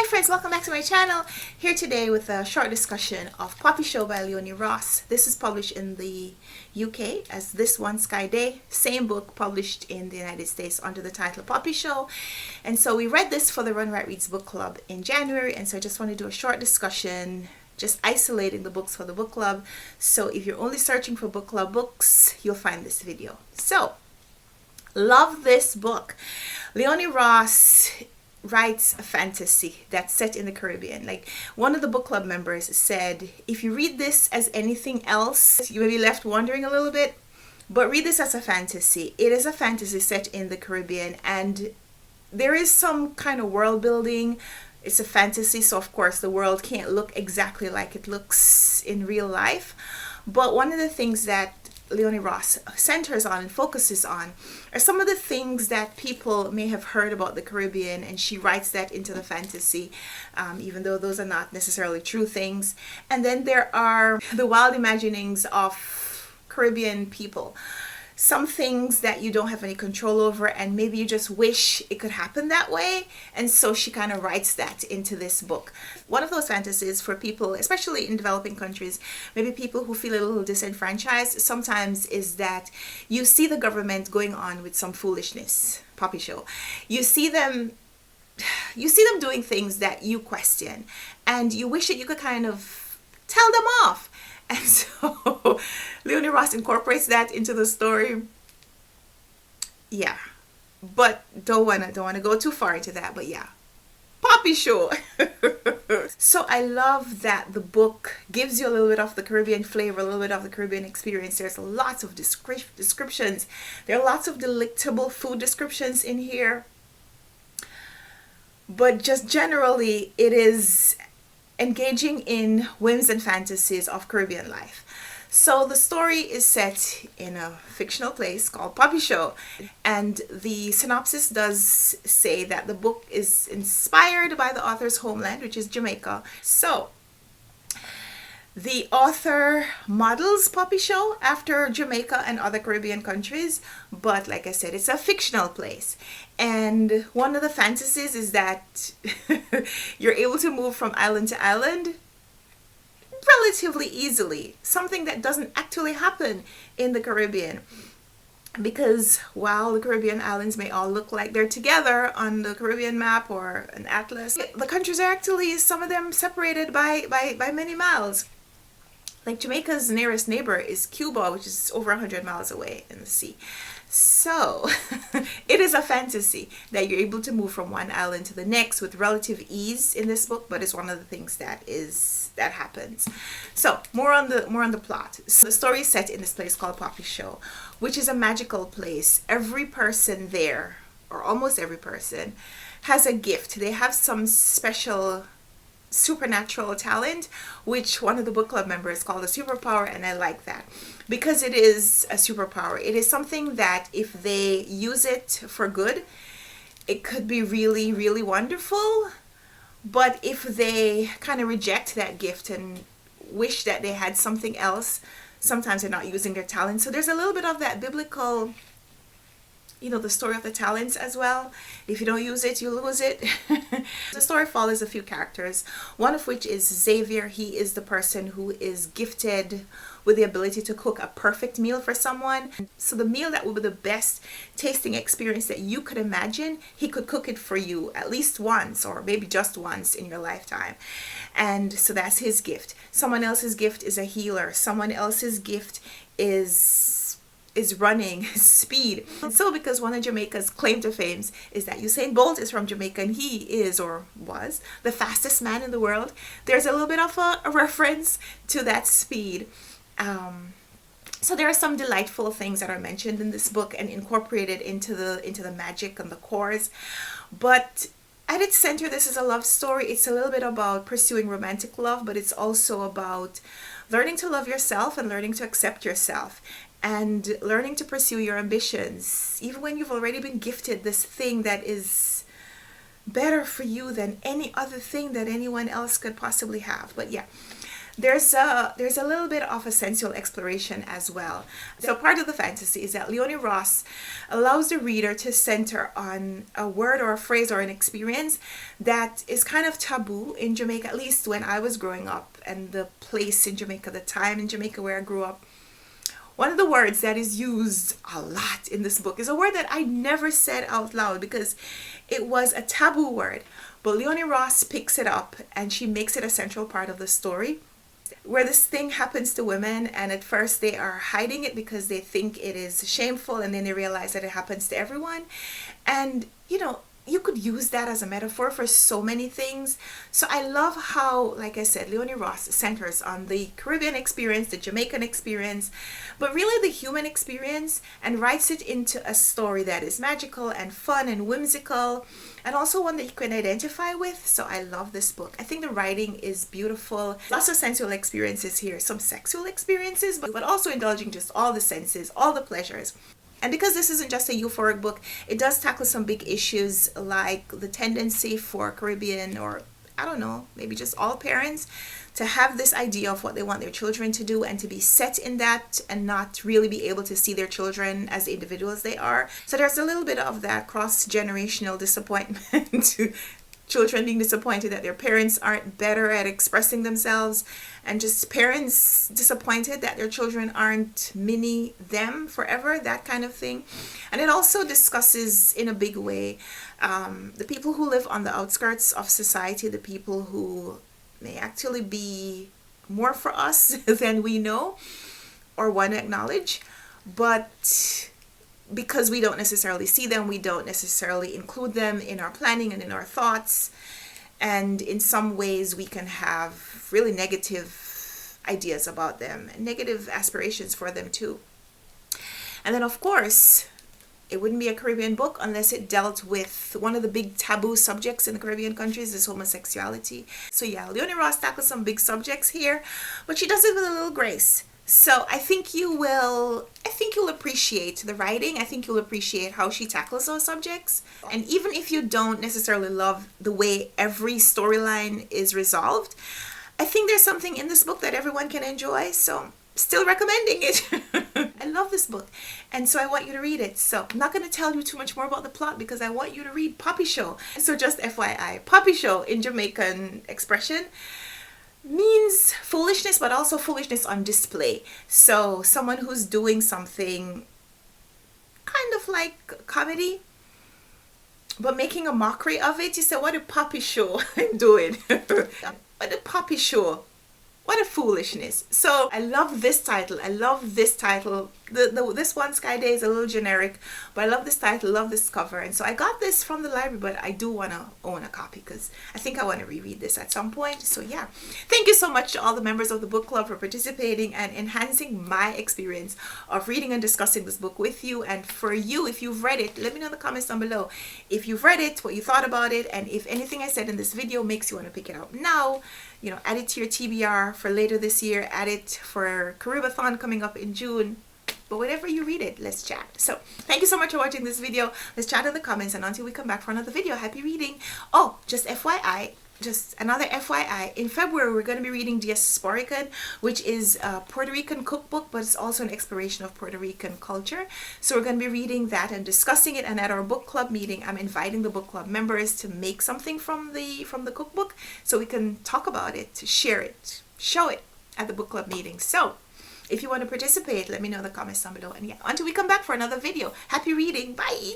friends, welcome back to my channel. Here today with a short discussion of Popisho by Leone Ross. This is published in the UK as This One Sky Day. Same book published in the United States under the title Popisho. And so we read this for the Run Right Reads book club in January, and so I just want to do a short discussion, just isolating the books for the book club. So if you're only searching for book club books, you'll find this video. So, love this book. Leone Ross writes a fantasy that's set in the Caribbean. Like, one of the book club members said, if you read this as anything else, you may be left wondering a little bit, but read this as a fantasy. It is a fantasy set in the Caribbean, and there is some kind of world building. It's a fantasy, so of course the world can't look exactly like it looks in real life. But one of the things that Leone Ross centers on and focuses on are some of the things that people may have heard about the Caribbean, and she writes that into the fantasy, even though those are not necessarily true things. And then there are the wild imaginings of Caribbean people. Some things that you don't have any control over, and maybe you just wish it could happen that way. And so she kind of writes that into this book. One of those fantasies for people, especially in developing countries, maybe people who feel a little disenfranchised, sometimes is that you see the government going on with some foolishness, Popisho. You see them doing things that you question, and you wish that you could kind of tell them off. And so Leone Ross incorporates that into the story. Yeah, but don't wanna go too far into that. But yeah, Popisho. So I love that the book gives you a little bit of the Caribbean flavor, a little bit of the Caribbean experience. There's lots of descriptions. There are lots of delectable food descriptions in here. But just generally, it is engaging in whims and fantasies of Caribbean life. So the story is set in a fictional place called Popisho, and the synopsis does say that the book is inspired by the author's homeland, which is Jamaica. So the author models Popisho after Jamaica and other Caribbean countries, but like I said, it's a fictional place. And one of the fantasies is that you're able to move from island to island relatively easily, something that doesn't actually happen in the Caribbean. Because while the Caribbean islands may all look like they're together on the Caribbean map or an atlas, the countries are actually, some of them, separated by many miles. Like Jamaica's nearest neighbor is Cuba, which is over 100 miles away in the sea. So it is a fantasy that you're able to move from one island to the next with relative ease in this book, but it's one of the things that happens. So more on the plot. So the story is set in this place called Popisho, which is a magical place. Every person there, or almost every person, has a gift. They have some special supernatural talent, which one of the book club members called a superpower, and I like that because it is a superpower. It is something that if they use it for good, it could be really, really wonderful. But if they kind of reject that gift and wish that they had something else, sometimes they're not using their talent. So there's a little bit of that biblical, the story of the talents as well. If you don't use it, you lose it. The story follows a few characters, one of which is Xavier. He is the person who is gifted with the ability to cook a perfect meal for someone. So the meal that would be the best tasting experience that you could imagine, he could cook it for you at least once, or maybe just once in your lifetime. And so that's his gift. Someone else's gift is a healer. Someone else's gift is running, speed. And so because one of Jamaica's claim to fame is that Usain Bolt is from Jamaica, and he is, or was, the fastest man in the world, there's a little bit of a reference to that speed. So there are some delightful things that are mentioned in this book and incorporated into the magic and the chorus. But at its center, this is a love story. It's a little bit about pursuing romantic love, but it's also about learning to love yourself and learning to accept yourself, and learning to pursue your ambitions, even when you've already been gifted this thing that is better for you than any other thing that anyone else could possibly have. But yeah, there's a little bit of a sensual exploration as well. So part of the fantasy is that Leone Ross allows the reader to center on a word or a phrase or an experience that is kind of taboo in Jamaica, at least when I was growing up, and the place in Jamaica, the time in Jamaica where I grew up. One of the words that is used a lot in this book is a word that I never said out loud because it was a taboo word. But Leone Ross picks it up and she makes it a central part of the story, where this thing happens to women, and at first they are hiding it because they think it is shameful, and then they realize that it happens to everyone. And you could use that as a metaphor for so many things. So I love how, like I said, Leone Ross centers on the Caribbean experience, the Jamaican experience, but really the human experience, and writes it into a story that is magical and fun and whimsical, and also one that you can identify with. So I love this book. I think the writing is beautiful. Lots of sensual experiences here, some sexual experiences, but also indulging just all the senses, all the pleasures. And because this isn't just a euphoric book, it does tackle some big issues like the tendency for Caribbean, or I don't know, maybe just all parents, to have this idea of what they want their children to do and to be set in that and not really be able to see their children as the individuals they are. So there's a little bit of that cross-generational disappointment. Children being disappointed that their parents aren't better at expressing themselves, and just parents disappointed that their children aren't mini them forever, that kind of thing. And it also discusses in a big way the people who live on the outskirts of society, the people who may actually be more for us than we know or want to acknowledge, but because we don't necessarily see them, we don't necessarily include them in our planning and in our thoughts. And in some ways we can have really negative ideas about them and negative aspirations for them too. And then of course, it wouldn't be a Caribbean book unless it dealt with one of the big taboo subjects in the Caribbean countries, is homosexuality. So yeah, Leone Ross tackles some big subjects here, but she does it with a little grace. So I think you'll appreciate the writing. I think you'll appreciate how she tackles those subjects. And even if you don't necessarily love the way every storyline is resolved, I think there's something in this book that everyone can enjoy. So still recommending it. I love this book, and so I want you to read it. So I'm not going to tell you too much more about the plot because I want you to read Popisho. So just FYI, Popisho in Jamaican expression means foolishness, but also foolishness on display. So someone who's doing something kind of like comedy, but making a mockery of it. You say, what a Popisho I'm doing. What a Popisho. What a foolishness. So I love this title. I love this title. This one, Sky Day, is a little generic, but I love this title, love this cover. And so I got this from the library, but I do want to own a copy because I think I want to reread this at some point. So yeah, thank you so much to all the members of the book club for participating and enhancing my experience of reading and discussing this book with you. And for you, if you've read it, let me know in the comments down below if you've read it, what you thought about it, and if anything I said in this video makes you want to pick it up now. Add it to your TBR for later this year, add it for Caribathon coming up in June. But whenever you read it, let's chat. So thank you so much for watching this video. Let's chat in the comments, and until we come back for another video, happy reading. Oh, just FYI, just another FYI, in February we're going to be reading Diasporican, which is a Puerto Rican cookbook, but it's also an exploration of Puerto Rican culture. So we're going to be reading that and discussing it, and at our book club meeting I'm inviting the book club members to make something from the cookbook so we can talk about it, share it, show it at the book club meeting. So if you want to participate, let me know in the comments down below. And yeah, until we come back for another video, happy reading. Bye.